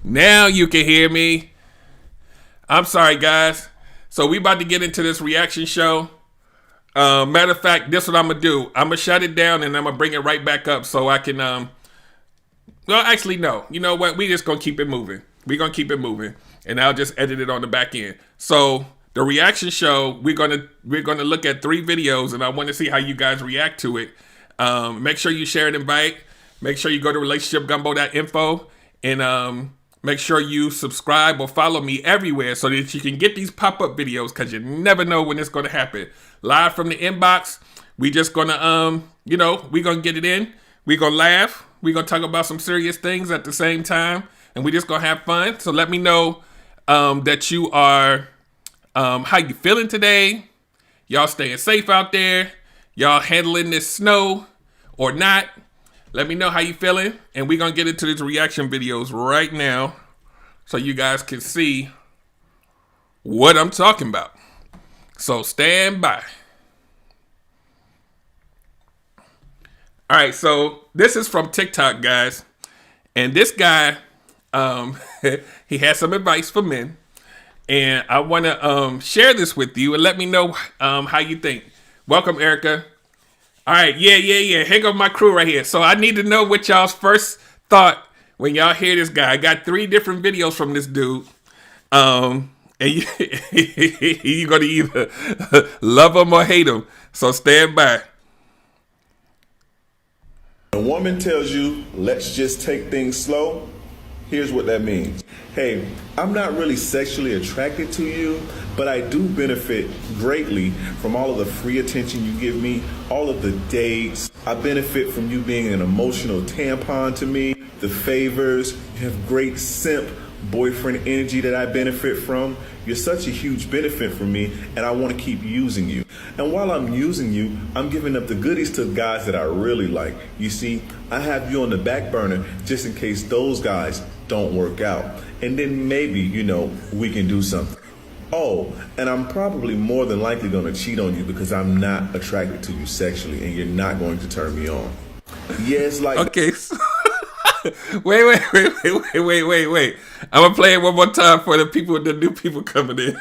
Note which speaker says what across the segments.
Speaker 1: Now you can hear me. I'm sorry, guys. So we about to get into this reaction show. Matter of fact, this is what I'm gonna do. I'm gonna shut it down and I'm gonna bring it right back up so I can. Well, actually, no. You know what? We just gonna keep it moving. We're gonna keep it moving, and I'll just edit it on the back end. So the reaction show, we're gonna look at 3 videos, and I want to see how you guys react to it. Make sure you share and invite. Make sure you go to relationshipgumbo.info and make sure you subscribe or follow me everywhere so that you can get these pop-up videos, because you never know when it's going to happen. Live from the inbox. We just going to, we're going to get it in. We're going to laugh. We're going to talk about some serious things at the same time. And we just going to have fun. So let me know that you are, how you feeling today. Y'all staying safe out there. Y'all handling this snow or not. Let me know how you feeling, and we're going to get into these reaction videos right now so you guys can see what I'm talking about. So stand by. All right, so this is from TikTok, guys. And this guy, he has some advice for men. And I want to share this with you and let me know how you think. Welcome, Erica. All right, yeah. Here go my crew right here. So I need to know what y'all's first thought when y'all hear this guy. I got 3 different videos from this dude. And you're going to either love him or hate him. So stand by.
Speaker 2: A woman tells you, let's just take things slow. Here's what that means. Hey, I'm not really sexually attracted to you, but I do benefit greatly from all of the free attention you give me, all of the dates. I benefit from you being an emotional tampon to me, the favors. You have great simp boyfriend energy that I benefit from. You're such a huge benefit for me, and I want to keep using you. And while I'm using you, I'm giving up the goodies to guys that I really like. You see, I have you on the back burner just in case those guys don't work out. And then maybe, we can do something. Oh, and I'm probably more than likely going to cheat on you because I'm not attracted to you sexually, and you're not going to turn me on. Yes, like...
Speaker 1: Okay, so wait. I'm gonna play it one more time for the new people coming in.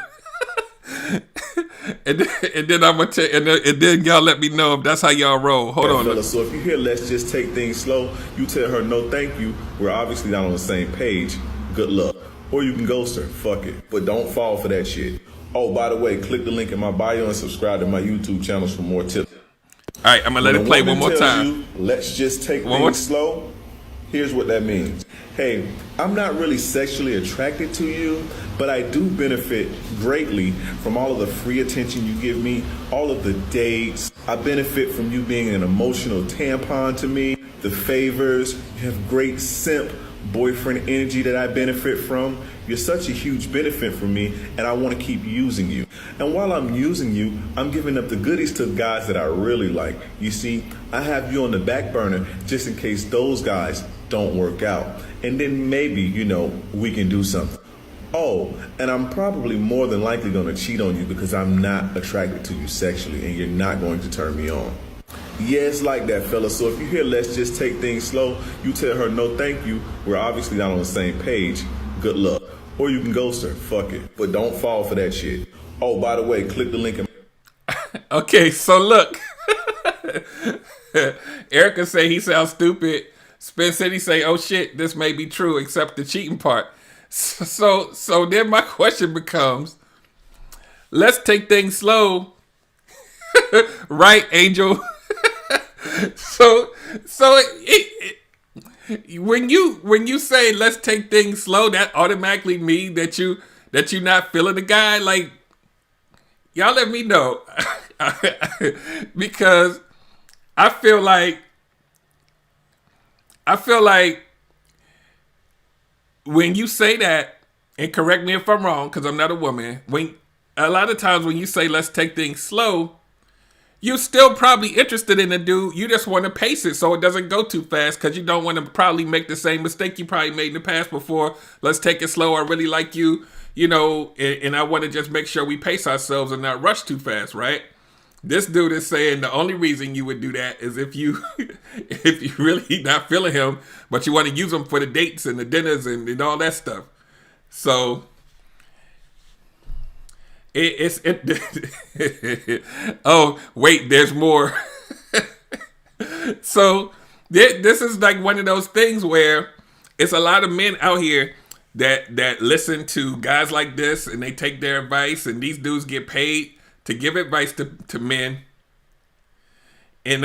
Speaker 1: and then I'm gonna tell, and then y'all let me know if that's how y'all roll. Hold on.
Speaker 2: Fella, so if you hear let's just take things slow, you tell her no thank you. We're obviously not on the same page. Good luck. Or you can ghost her. Fuck it. But don't fall for that shit. Oh, by the way, click the link in my bio and subscribe to my YouTube channels for more tips.
Speaker 1: All right, I'm gonna let it play one more time.
Speaker 2: You, let's just take things slow. Here's what that means. Hey, I'm not really sexually attracted to you, but I do benefit greatly from all of the free attention you give me, all of the dates. I benefit from you being an emotional tampon to me, the favors. You have great simp boyfriend energy that I benefit from. You're such a huge benefit for me, and I want to keep using you. And while I'm using you, I'm giving up the goodies to guys that I really like. You see, I have you on the back burner just in case those guys don't work out. And then maybe, we can do something. Oh, and I'm probably more than likely going to cheat on you because I'm not attracted to you sexually, and you're not going to turn me on. Yeah, it's like that, fella. So if you hear let's just take things slow, you tell her no thank you. We're obviously not on the same page. Good luck. Or you can ghost her. Fuck it. But don't fall for that shit. Oh, by the way, click the link in...
Speaker 1: Okay, so look. Erica say he sounds stupid. Spin City say, oh shit, this may be true except the cheating part. So then my question becomes, let's take things slow. Right, Angel? When you say let's take things slow, that automatically mean that you not feeling the guy. Like, y'all let me know. Because I feel like when you say that, and correct me if I'm wrong, because I'm not a woman, when a lot of times when you say let's take things slow, you're still probably interested in the dude. You just want to pace it so it doesn't go too fast because you don't want to probably make the same mistake you probably made in the past before. Let's take it slow. I really like you, and I want to just make sure we pace ourselves and not rush too fast, right? This dude is saying the only reason you would do that is if you if you really not feeling him, but you want to use him for the dates and the dinners and all that stuff. So oh wait, there's more. So this is like one of those things where it's a lot of men out here that listen to guys like this and they take their advice, and these dudes get paid to give advice to men. And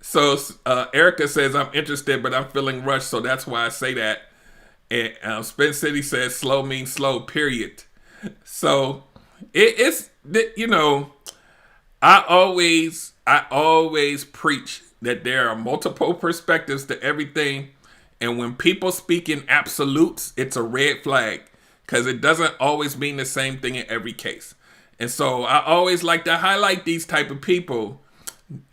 Speaker 1: so Erica says, I'm interested, but I'm feeling rushed, so that's why I say that. And Spin City says, slow means slow, period. So it's, you know, I always preach that there are multiple perspectives to everything. And when people speak in absolutes, it's a red flag, because it doesn't always mean the same thing in every case. And so I always like to highlight these type of people.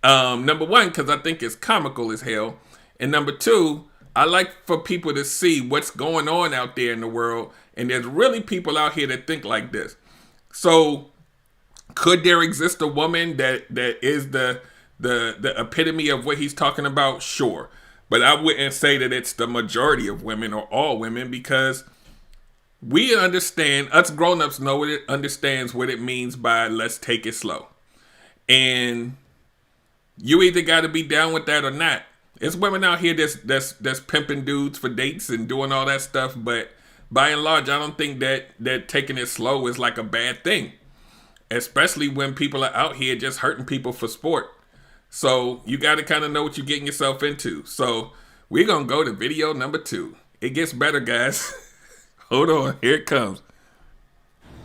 Speaker 1: Number one, because I think it's comical as hell. And number two, I like for people to see what's going on out there in the world. And there's really people out here that think like this. So could there exist a woman that is the epitome of what he's talking about? Sure. But I wouldn't say that it's the majority of women or all women, because we understand, us grown-ups know what it understands what it means by let's take it slow. And you either got to be down with that or not. There's women out here that's pimping dudes for dates and doing all that stuff, but by and large, I don't think that taking it slow is like a bad thing, especially when people are out here just hurting people for sport. So you got to kind of know what you're getting yourself into. So we're going to go to video number 2. It gets better, guys. Hold on. Here it comes.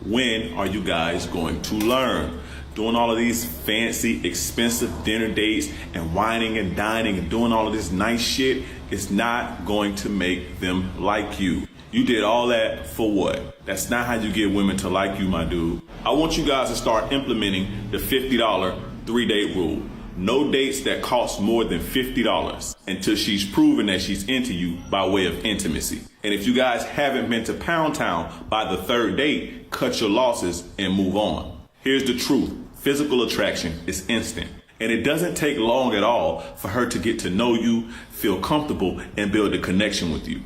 Speaker 2: When are you guys going to learn? Doing all of these fancy, expensive dinner dates and whining and dining and doing all of this nice shit is not going to make them like you. You did all that for what? That's not how you get women to like you, my dude. I want you guys to start implementing the $50 3-date rule. No dates that cost more than $50 until she's proven that she's into you by way of intimacy. And if you guys haven't been to Pound Town by the 3rd date, cut your losses and move on. Here's the truth. Physical attraction is instant. And it doesn't take long at all for her to get to know you, feel comfortable, and build a connection with you.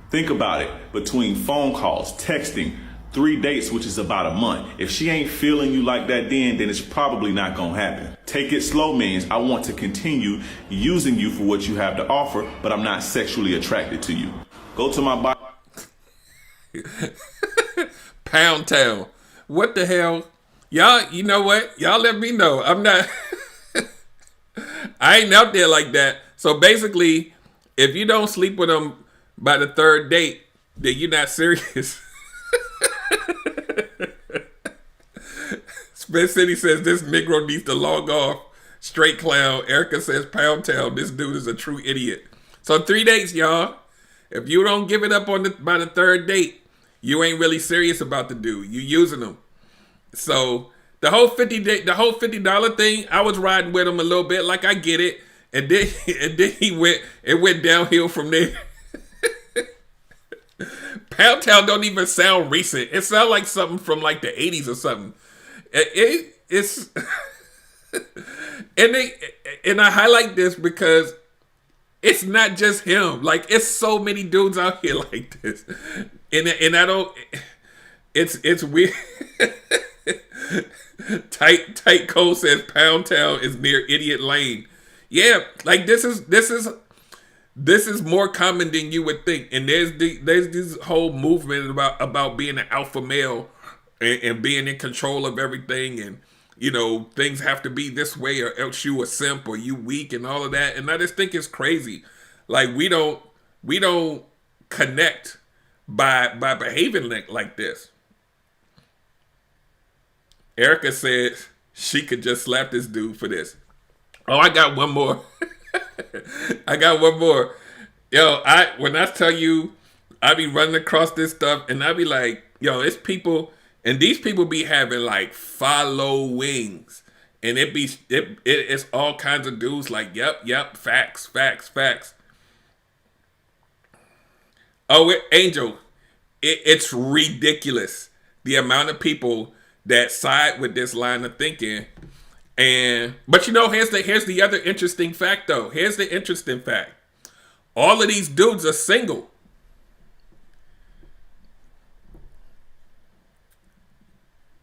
Speaker 2: Think about it. Between phone calls, texting, 3 dates, which is about a month. If she ain't feeling you like that then it's probably not gonna happen. Take it slow means I want to continue using you for what you have to offer, but I'm not sexually attracted to you. Go to my body.
Speaker 1: Pound Town. What the hell? Y'all, you know what? Y'all let me know. I'm not... I ain't out there like that. So basically, if you don't sleep with them by the 3rd date, then you're not serious. Spin City says this Negro needs to log off. Straight clown. Erica says Pound Town. This dude is a true idiot. So 3 dates, y'all. If you don't give it up by the 3rd date, you ain't really serious about the dude. You using him. So the whole $50 thing, I was riding with him a little bit, like I get it, and then it went downhill from there. Pound Town don't even sound recent. It sounds like something from like the 80s or something. It's and I highlight this because it's not just him. Like, it's so many dudes out here like this, and I don't. It's weird. Tight Cole says Pound Town is near Idiot Lane. Yeah, like this is more common than you would think. And there's this whole movement about being an alpha male and being in control of everything, and you know, things have to be this way or else you a simp or you weak and all of that. And I just think it's crazy. Like, we don't connect by behaving like this. Erica said she could just slap this dude for this. Oh, I got one more. Yo, when I tell you, I be running across this stuff and I be like, yo, it's people, and these people be having like followings, and it's all kinds of dudes like, yep, facts. Oh, Angel, it's ridiculous the amount of people that side with this line of thinking. But here's the other interesting fact though. Here's the interesting fact. All of these dudes are single.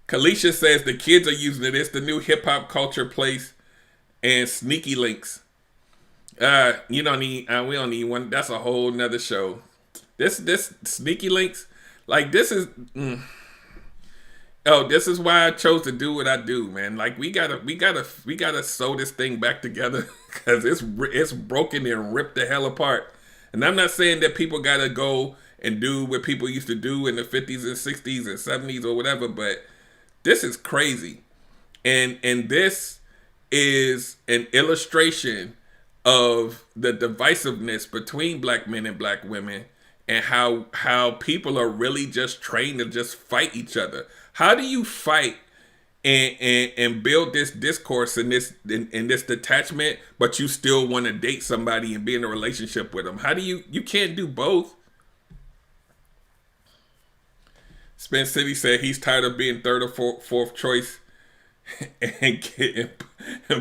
Speaker 1: Kalisha says the kids are using it. It's the new hip hop culture place and sneaky links. We don't need one. That's a whole nother show. This sneaky links, like this is. This is why I chose to do what I do, man. Like we gotta sew this thing back together because it's broken and ripped the hell apart. And I'm not saying that people gotta go and do what people used to do in the 50s and 60s and 70s or whatever, but this is crazy. And this is an illustration of the divisiveness between black men and black women and how people are really just trained to just fight each other. How do you fight and build this discourse and this detachment, but you still want to date somebody and be in a relationship with them? How do you can't do both. Spence City said he's tired of being third or fourth choice and getting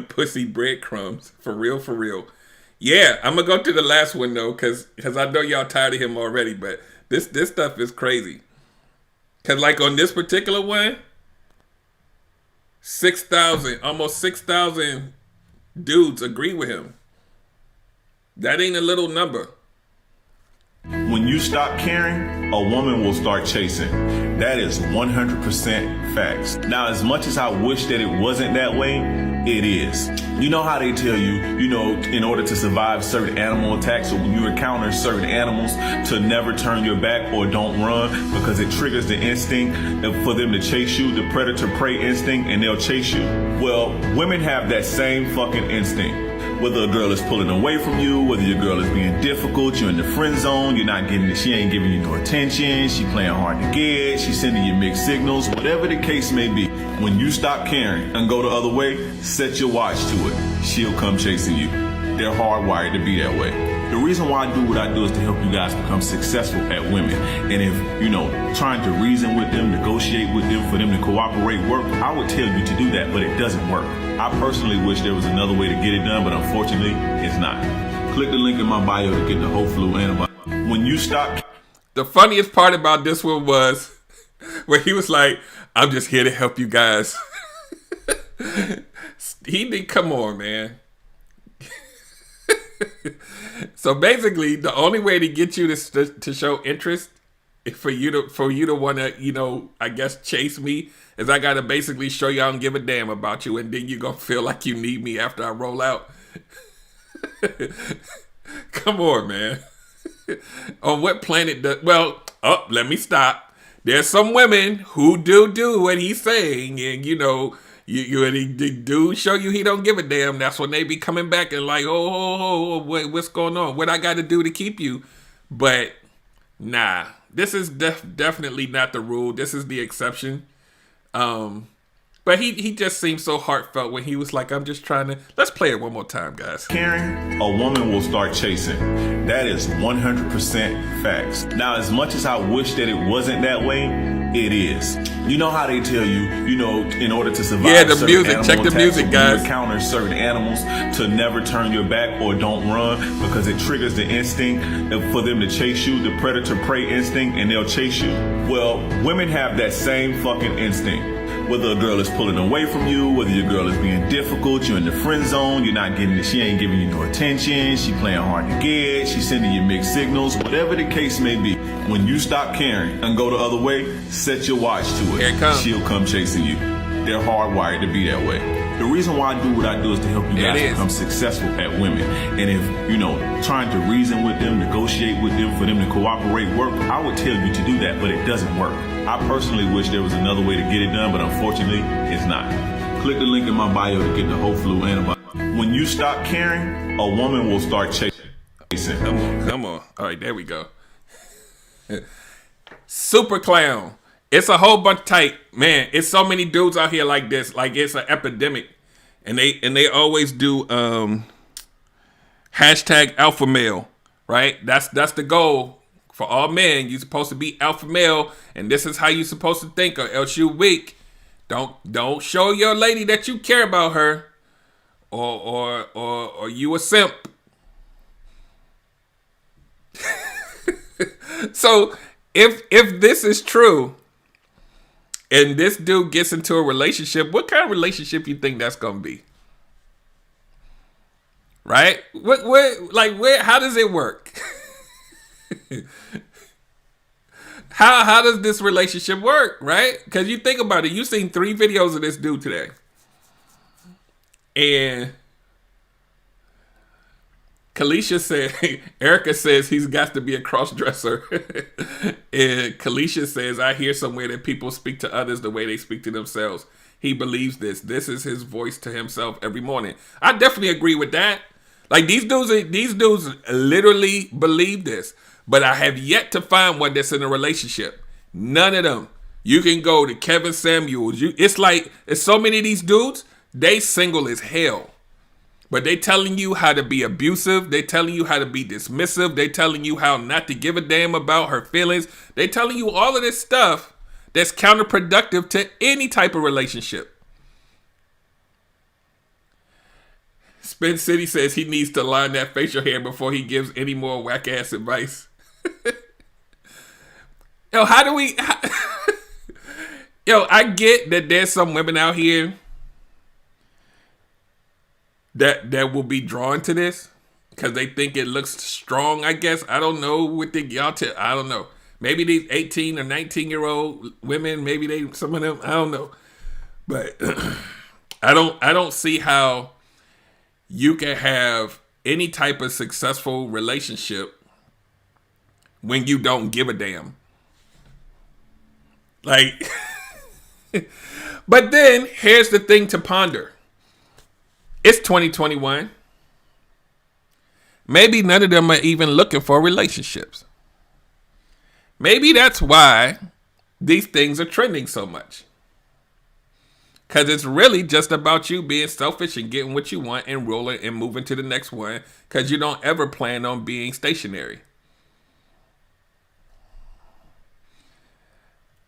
Speaker 1: pussy breadcrumbs. For real. Yeah, I'm gonna go to the last one though, cause I know y'all tired of him already, but this stuff is crazy. Cause like on this particular one, 6,000, almost 6,000 dudes agree with him. That ain't a little number.
Speaker 2: When you stop caring, a woman will start chasing. That is 100% facts. Now, as much as I wish that it wasn't that way, it is. You know how they tell you, in order to survive certain animal attacks, or when you encounter certain animals, to never turn your back or don't run because it triggers the instinct for them to chase you, the predator-prey instinct, and they'll chase you. Well, women have that same fucking instinct. Whether a girl is pulling away from you, whether your girl is being difficult, you're in the friend zone, she ain't giving you no attention, she playing hard to get, she's sending you mixed signals, whatever the case may be. When you stop caring and go the other way, set your watch to it. She'll come chasing you. They're hardwired to be that way. The reason why I do what I do is to help you guys become successful at women. And if, trying to reason with them, negotiate with them, for them to cooperate work, I would tell you to do that, but it doesn't work. I personally wish there was another way to get it done, but unfortunately, it's not. Click the link in my bio to get the whole flu antibody. When you stop...
Speaker 1: The funniest part about this one was where he was like, I'm just here to help you guys. He did, come on, man. So basically, the only way to get you to show interest, for you to want to, I guess, chase me, is I gotta basically show you I don't give a damn about you, and then you gonna feel like you need me after I roll out. Come on, man. On what planet does... Well, let me stop. There's some women who do what he's saying, and the dude show you he don't give a damn. That's when they be coming back and like, what's going on? What I got to do to keep you? But nah, this is definitely not the rule. This is the exception. But he just seemed so heartfelt when he was like, I'm just trying to... Let's play it one more time, guys.
Speaker 2: Caring, a woman will start chasing. That is 100% facts. Now, as much as I wish that it wasn't that way, it is. You know how they tell you, in order to survive...
Speaker 1: Yeah, the music. Check the music, guys.
Speaker 2: You encounter certain animals, to never turn your back or don't run because it triggers the instinct for them to chase you, the predator-prey instinct, and they'll chase you. Well, women have that same fucking instinct. Whether a girl is pulling away from you, whether your girl is being difficult, you're in the friend zone, she ain't giving you no attention, she playing hard to get, she's sending you mixed signals, whatever the case may be. When you stop caring and go the other way, set your watch to it.
Speaker 1: Here it comes.
Speaker 2: She'll come chasing you. They're hardwired to be that way. The reason why I do what I do is to help you guys become successful at women. And if, trying to reason with them, negotiate with them, for them to cooperate work, I would tell you to do that, but it doesn't work. I personally wish there was another way to get it done, but unfortunately, it's not. Click the link in my bio to get the whole flu antibody. When you stop caring, a woman will start chasing.
Speaker 1: Come on. All right, there we go. Super clown. It's a whole bunch tight, man. It's so many dudes out here like this, like it's an epidemic, and they always do hashtag alpha male, right? That's the goal for all men. You're supposed to be alpha male, and this is how you're supposed to think, or else you're weak. Don't show your lady that you care about her, or you a simp. So if this is true, and this dude gets into a relationship, what kind of relationship you think that's gonna be? Right? How does it work? How does this relationship work, right? Because you think about it, you've seen 3 videos of this dude today. And Kalisha said, Erica says he's got to be a cross-dresser. And Kalisha says, I hear somewhere that people speak to others the way they speak to themselves. He believes this. This is his voice to himself every morning. I definitely agree with that. Like, these dudes literally believe this. But I have yet to find one that's in a relationship. None of them. You can go to Kevin Samuels. It's so many of these dudes, they single as hell. But they telling you how to be abusive. They telling you how to be dismissive. They telling you how not to give a damn about her feelings. They telling you all of this stuff that's counterproductive to any type of relationship. Spin City says he needs to line that facial hair before he gives any more whack ass advice. Yo, I get that there's some women out here that will be drawn to this because they think it looks strong, I guess. I don't know what I don't know. Maybe these 18 or 19-year-old women, maybe some of them, I don't know. But I don't see how you can have any type of successful relationship when you don't give a damn. Like, but then here's the thing to ponder. It's 2021. Maybe none of them are even looking for relationships. Maybe that's why these things are trending so much. Because it's really just about you being selfish and getting what you want and rolling and moving to the next one. Because you don't ever plan on being stationary.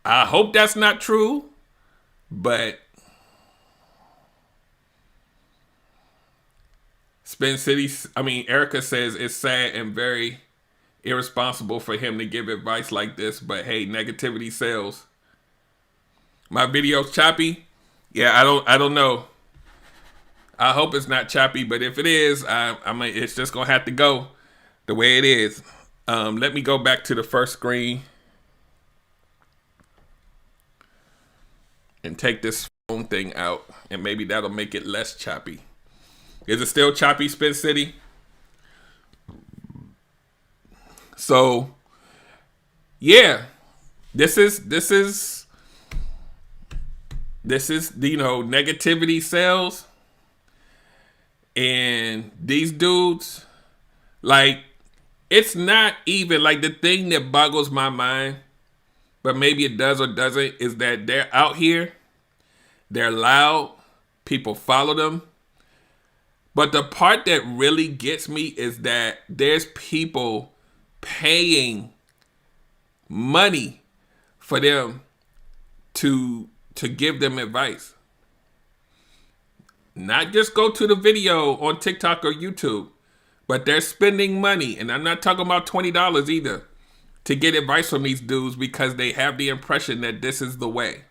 Speaker 1: I hope that's not true. But Erica says it's sad and very irresponsible for him to give advice like this. But hey, negativity sells. My video's choppy. Yeah, I don't know. I hope it's not choppy, but if it is, it's just gonna have to go the way it is. Let me go back to the first screen and take this phone thing out, and maybe that'll make it less choppy. Is it still choppy, Spin City? So, yeah, this is negativity sells, and these dudes, like, it's not even like the thing that boggles my mind, but maybe it does or doesn't, is that they're out here, they're loud, people follow them. But the part that really gets me is that there's people paying money for them to give them advice. Not just go to the video on TikTok or YouTube, but they're spending money, and I'm not talking about $20 either, to get advice from these dudes because they have the impression that this is the way.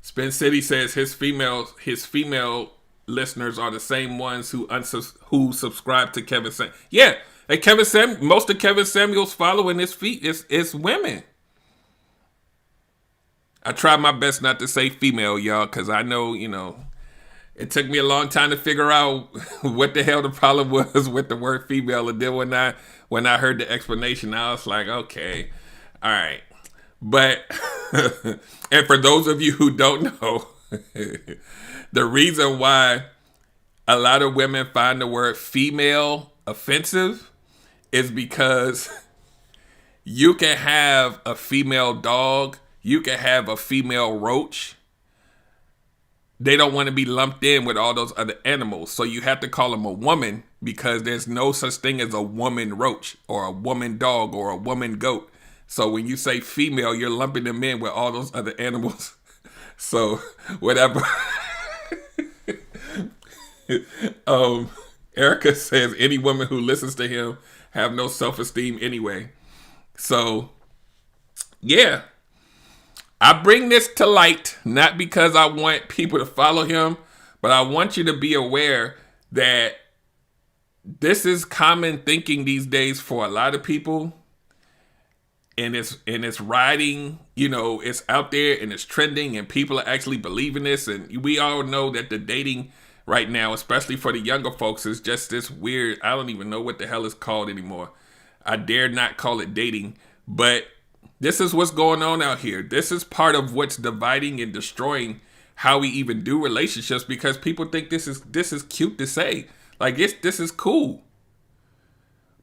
Speaker 1: Spin City says his female listeners are the same ones who subscribe to Kevin Samuels. Yeah, and most of Kevin Samuels following his feet is women. I tried my best not to say female, y'all, because I know, it took me a long time to figure out what the hell the problem was with the word female. And then when I heard the explanation, I was like, okay, all right. But, and for those of you who don't know, the reason why a lot of women find the word female offensive is because you can have a female dog, you can have a female roach. They don't want to be lumped in with all those other animals. So you have to call them a woman because there's no such thing as a woman roach or a woman dog or a woman goat. So when you say female, you're lumping them in with all those other animals. So whatever. Erica says any woman who listens to him have no self-esteem anyway. So yeah, I bring this to light not because I want people to follow him, but I want you to be aware that this is common thinking these days for a lot of people. And it's riding, it's out there and it's trending and people are actually believing this. And we all know that the dating right now, especially for the younger folks, is just this weird, I don't even know what the hell it's called anymore. I dare not call it dating, but this is what's going on out here. This is part of what's dividing and destroying how we even do relationships, because people think this is cute to say. Like this is cool.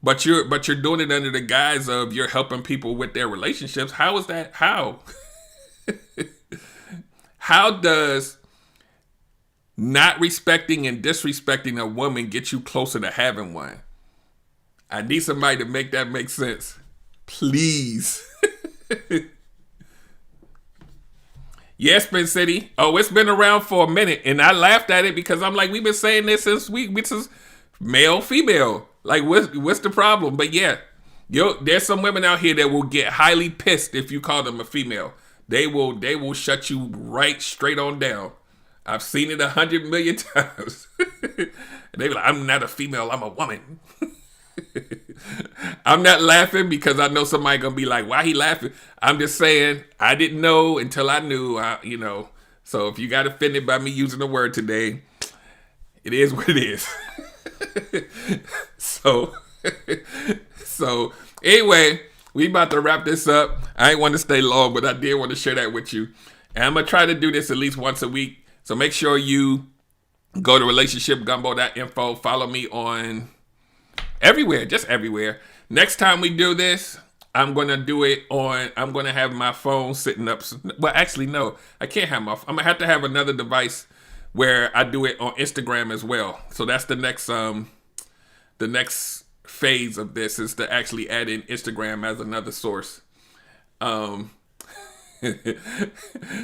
Speaker 1: But you're doing it under the guise of you're helping people with their relationships. How is that? How? How does not respecting and disrespecting a woman get you closer to having one? I need somebody to make that make sense. Please. Yes, Spin City. Oh, it's been around for a minute. And I laughed at it because I'm like, we've been saying this since this is male, female. Like, what's the problem? But yeah, there's some women out here that will get highly pissed if you call them a female. They will shut you right straight on down. I've seen it 100 million times. They be like, I'm not a female, I'm a woman. I'm not laughing because I know somebody gonna be like, why he laughing? I'm just saying, I didn't know until I knew, So if you got offended by me using the word today, it is what it is. So anyway, we about to wrap this up. I ain't want to stay long, but I did want to share that with you. And I'm going to try to do this at least once a week. So make sure you go to relationshipgumbo.info. Follow me on everywhere, just everywhere. Next time we do this, I'm going to have my phone sitting up. Well, actually, no, I can't have I'm going to have another device where I do it on Instagram as well. So that's the next phase of this, is to actually add in Instagram as another source.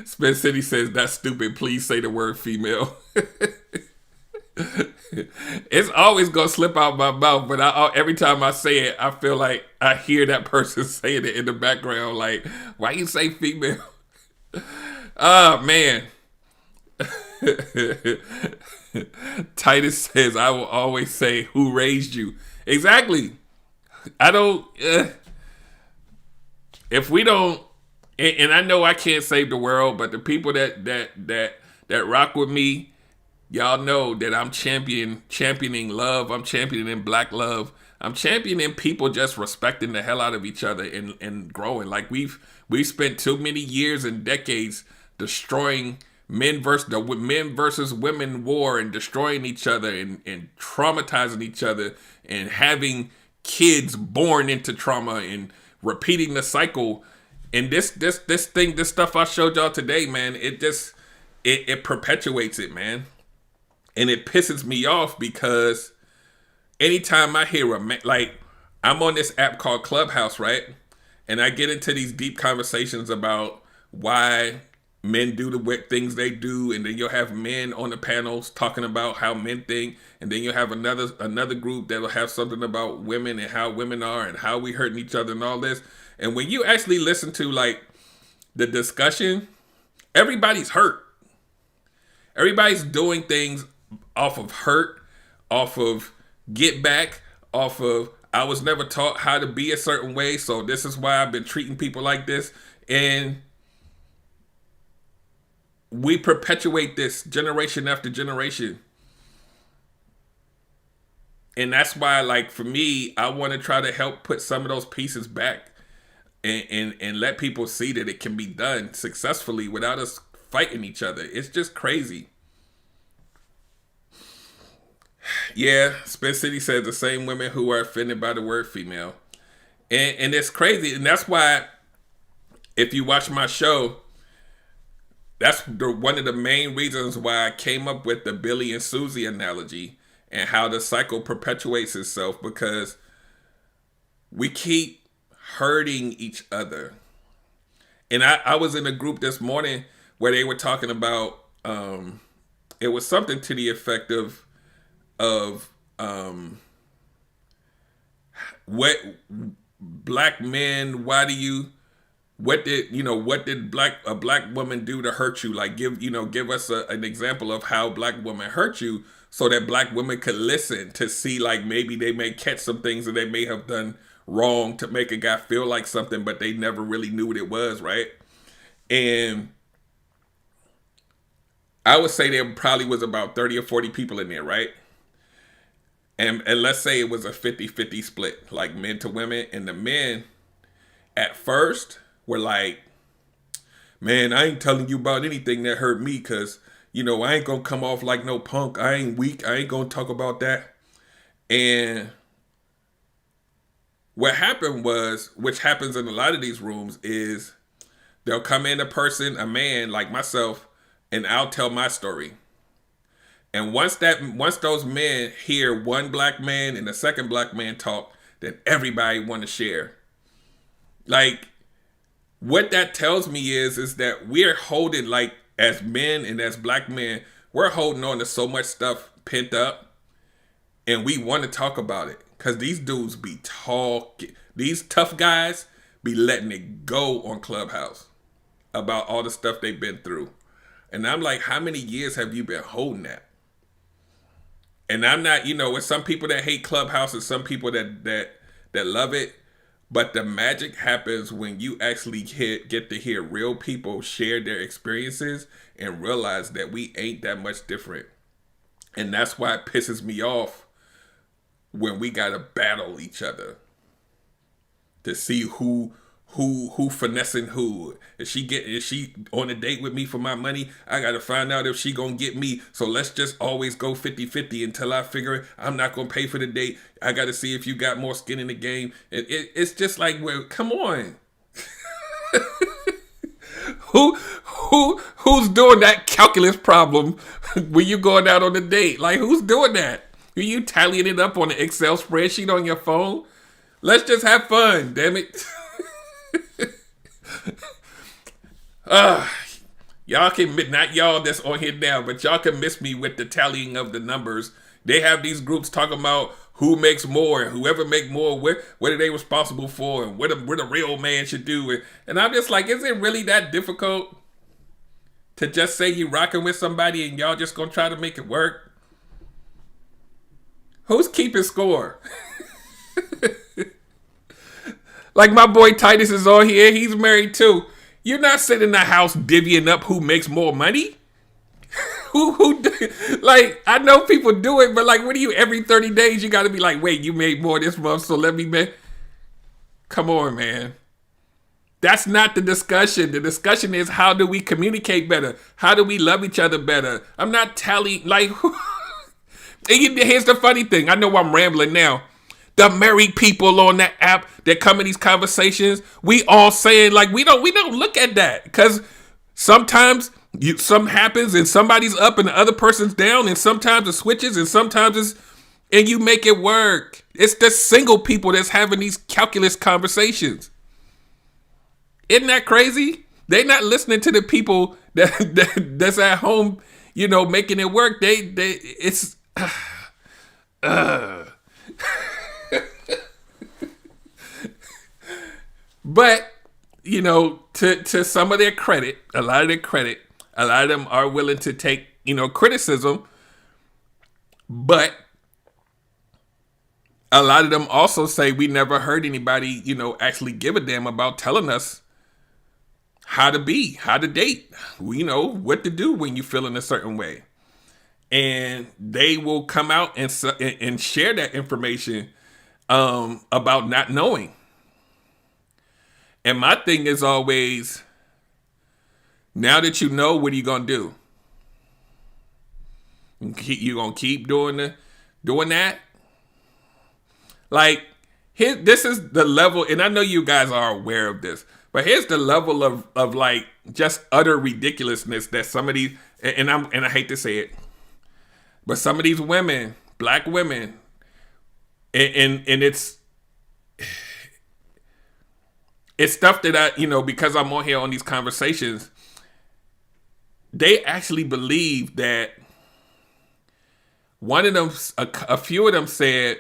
Speaker 1: Spin City says, that's stupid. Please say the word female. It's always going to slip out my mouth, but every time I say it, I feel like I hear that person saying it in the background. Like, why you say female? Oh, man. Titus says, I will always say, who raised you? Exactly. I don't, if we don't, and I know I can't save the world, but the people that rock with me, y'all know that I'm championing love. I'm championing black love. I'm championing people just respecting the hell out of each other and growing. Like we've spent too many years and decades destroying men versus women war and destroying each other and traumatizing each other and having kids born into trauma and repeating the cycle. And this stuff I showed y'all today, man, it perpetuates it, man. And it pisses me off because anytime I hear I'm on this app called Clubhouse, right? And I get into these deep conversations about why men do the things they do, and then you'll have men on the panels talking about how men think, and then you'll have another group that'll have something about women and how women are and how we hurting each other and all this. And when you actually listen to the discussion, everybody's hurt. Everybody's doing things off of hurt, off of get back, off of I was never taught how to be a certain way, so this is why I've been treating people like this. And we perpetuate this generation after generation. And that's why, for me, I want to try to help put some of those pieces back and let people see that it can be done successfully without us fighting each other. It's just crazy. Yeah, Spin City says the same women who are offended by the word female. And it's crazy. And that's why, if you watch my show, that's one of the main reasons why I came up with the Billy and Susie analogy and how the cycle perpetuates itself, because we keep hurting each other. And I was in a group this morning where they were talking about it was something to the effect of what black men, what did a black woman do to hurt you? Like give us an example of how black women hurt you, so that black women could listen to see, like, maybe they may catch some things that they may have done wrong to make a guy feel like something, but they never really knew what it was, right? And I would say there probably was about 30 or 40 people in there, right? And let's say it was a 50-50 split, like men to women. And the men at first were like, man, I ain't telling you about anything that hurt me, because, I ain't going to come off like no punk. I ain't weak. I ain't going to talk about that. And what happened was, which happens in a lot of these rooms, is they'll come in a man like myself, and I'll tell my story. And once those men hear one black man and the second black man talk, then everybody want to share. Like, what that tells me is that we're holding, like, as men and as black men, we're holding on to so much stuff pent up, and we want to talk about it. Because these dudes be talking. These tough guys be letting it go on Clubhouse about all the stuff they've been through. And I'm like, how many years have you been holding that? And I'm not, with some people that hate Clubhouse and some people that love it. But the magic happens when you actually get to hear real people share their experiences and realize that we ain't that much different. And that's why it pisses me off when we gotta battle each other to see who finessing who. Is she on a date with me for my money? I gotta find out if she gonna get me. So let's just always go 50-50 until I figure I'm not gonna pay for the date. I gotta see if you got more skin in the game. It's just like, well, come on. Who's doing that calculus problem when you going out on a date? Like, who's doing that? Are you tallying it up on an Excel spreadsheet on your phone? Let's just have fun, damn it. Y'all can, not y'all that's on here now, but y'all can miss me with the tallying of the numbers. They have these groups talking about who makes more, and whoever make more, what are they responsible for, and what a real man should do. And I'm just like, is it really that difficult to just say you rocking with somebody and y'all just gonna try to make it work? Who's keeping score? Like, my boy Titus is on here. He's married too. You're not sitting in the house divvying up who makes more money. Like, I know people do it, but like, what do you, every 30 days you got to be like, wait, you made more this month, so let me make. Come on, man. That's not the discussion. The discussion is, how do we communicate better? How do we love each other better? I'm not tallying, like, here's the funny thing. I know I'm rambling now. The married people on that app that come in these conversations, we all saying, like, we don't look at that, because sometimes something happens and somebody's up and the other person's down, and sometimes it switches, and sometimes it's, and you make it work. It's the single people that's having these calculus conversations. Isn't that crazy? They not listening to the people that's at home, making it work. It's. But, to some of their credit, a lot of them are willing to take, criticism. But a lot of them also say, we never heard anybody, actually give a damn about telling us how to date, what to do when you feel in a certain way. And they will come out and share that information about not knowing. And my thing is always, now that you know, what are you going to do? You going to keep doing that? Like, this is the level, and I know you guys are aware of this, but here's the level of like just utter ridiculousness that some of these, and I hate to say it, but some of these women, black women, and it's, it's stuff that because I'm on here on these conversations, they actually believe that one of them, a few of them said,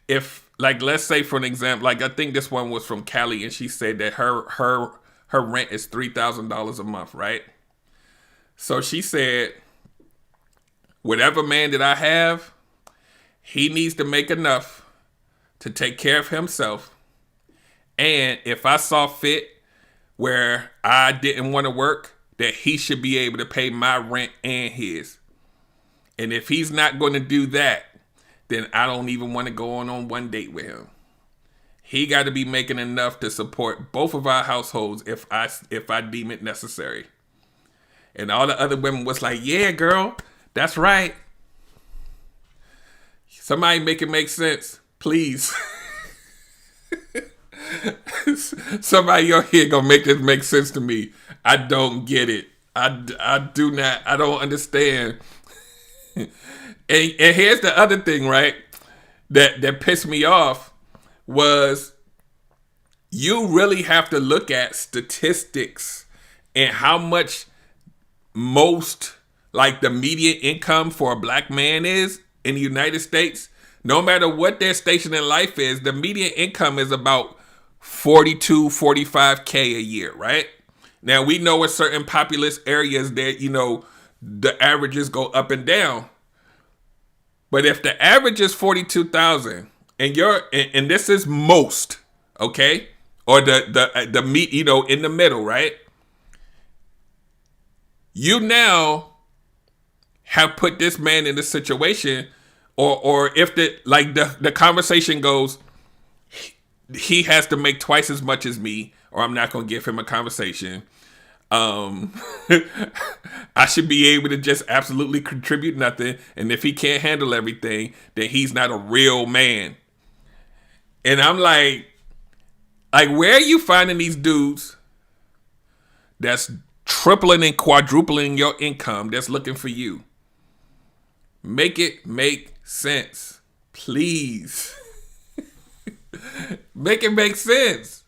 Speaker 1: if, like, let's say for an example, like I think this one was from Cali, and she said that her rent is $3,000 a month, right? So she said, whatever man that I have, he needs to make enough to take care of himself. And if I saw fit where I didn't want to work, that he should be able to pay my rent and his. And if he's not going to do that, then I don't even want to go on one date with him. He got to be making enough to support both of our households if I deem it necessary. And all the other women was like, yeah, girl, that's right. Somebody make it make sense, please. Somebody on here gonna make this make sense to me. I don't get it. I do not. I don't understand. and here's the other thing, right? That pissed me off was you really have to look at statistics and how much most, like, the median income for a black man is in the United States. No matter what their station in life is, the median income is about 42, 45K a year, right? Now, we know in certain populous areas that, the averages go up and down. But if the average is 42,000 and this is most, okay? Or the meat, in the middle, right? You now have put this man in a situation, or if the conversation goes, he has to make twice as much as me, or I'm not going to give him a conversation. I should be able to just absolutely contribute nothing. And if he can't handle everything, then he's not a real man. And I'm like, where are you finding these dudes that's tripling and quadrupling your income that's looking for you? Make it make sense, please. Make it make sense.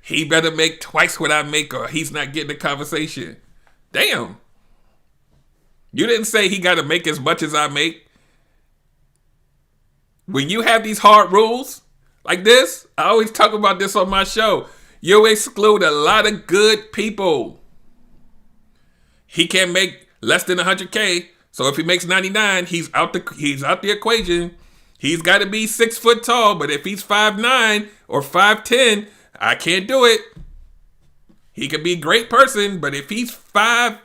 Speaker 1: He better make twice what I make, or he's not getting the conversation. Damn. You didn't say he got to make as much as I make. When you have these hard rules like this, I always talk about this on my show, you exclude a lot of good people. He can't make less than 100K. So if he makes 99, he's out the equation. He's got to be 6 foot tall. But if he's 5'9" or 5'10", I can't do it. He could be a great person, but if he's 5'9"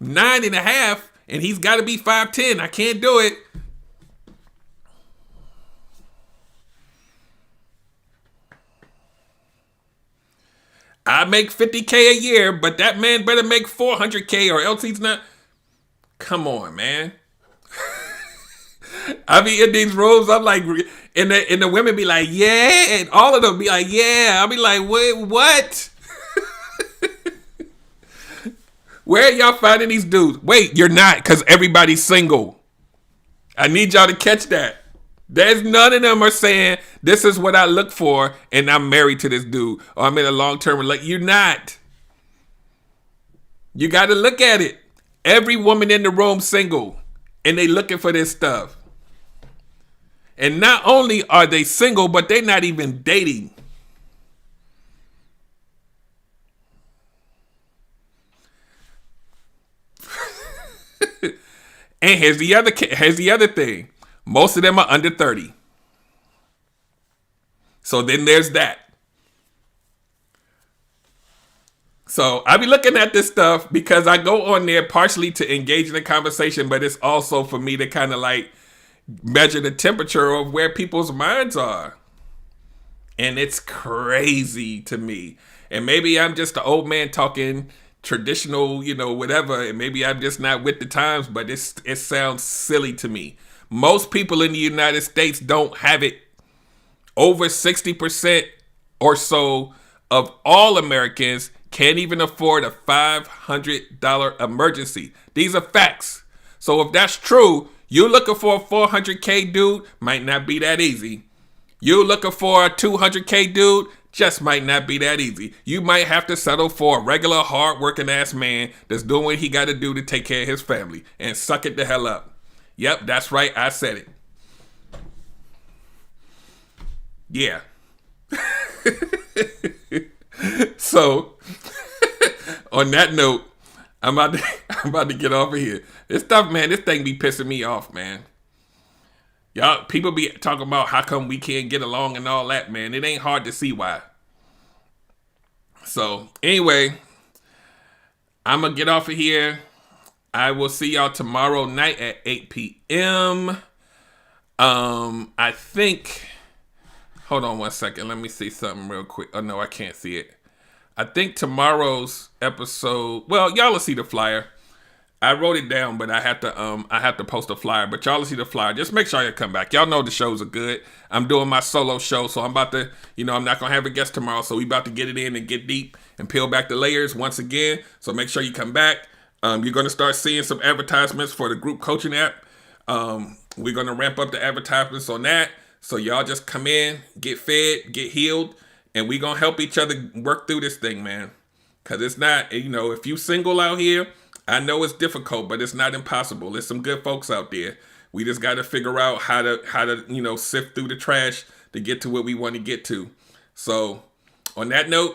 Speaker 1: and a half and he's got to be 5'10", I can't do it. I make 50K a year, but that man better make 400K or else he's not. Come on, man. I be in these rooms, I'm like, and the women be like, yeah, and all of them be like, yeah. I'll be like, wait, what? Where are y'all finding these dudes? Wait, you're not, because everybody's single. I need y'all to catch that. There's none of them are saying, this is what I look for, and I'm married to this dude, or I'm in a long-term relationship. You're not. You got to look at it. Every woman in the room single, and they looking for this stuff. And not only are they single, but they're not even dating. And here's the other thing. Most of them are under 30. So then there's that. So I be looking at this stuff because I go on there partially to engage in the conversation, but it's also for me to kind of like measure the temperature of where people's minds are. And it's crazy to me. And maybe I'm just the old man talking traditional, whatever. And maybe I'm just not with the times, but it sounds silly to me. Most people in the United States don't have it. Over 60% or so of all Americans can't even afford a $500 emergency. These are facts. So if that's true, You looking for a 400K dude, might not be that easy. You looking for a 200K dude, just might not be that easy. You might have to settle for a regular hard-working ass man that's doing what he got to do to take care of his family and suck it the hell up. Yep, that's right, I said it. Yeah. So, on that note, I'm about to get off of here. This stuff, man, this thing be pissing me off, man. Y'all, people be talking about how come we can't get along and all that, man. It ain't hard to see why. So, anyway, I'm going to get off of here. I will see y'all tomorrow night at 8 p.m. I think... Hold on one second. Let me see something real quick. Oh, no, I can't see it. I think tomorrow's episode... Well, y'all will see the flyer. I wrote it down, but I have to post a flyer. But y'all will see the flyer. Just make sure you come back. Y'all know the shows are good. I'm doing my solo show, so I'm about to... I'm not going to have a guest tomorrow, so we about to get it in and get deep and peel back the layers once again. So make sure you come back. You're going to start seeing some advertisements for the group coaching app. We're going to ramp up the advertisements on that. So y'all just come in, get fed, get healed, and we gonna help each other work through this thing, man. Cause it's not, if you single out here, I know it's difficult, but it's not impossible. There's some good folks out there. We just gotta figure out how to sift through the trash to get to what we want to get to. So on that note,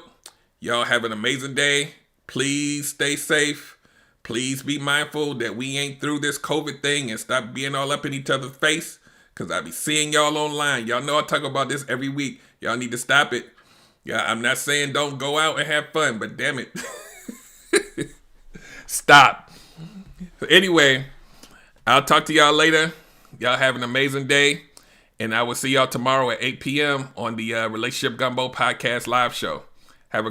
Speaker 1: y'all have an amazing day. Please stay safe. Please be mindful that we ain't through this COVID thing and stop being all up in each other's face. Because I be seeing y'all online. Y'all know I talk about this every week. Y'all need to stop it. Yeah, I'm not saying don't go out and have fun, but damn it. Stop. So anyway, I'll talk to y'all later. Y'all have an amazing day. And I will see y'all tomorrow at 8 p.m. on the Relationship Gumbo Podcast live show.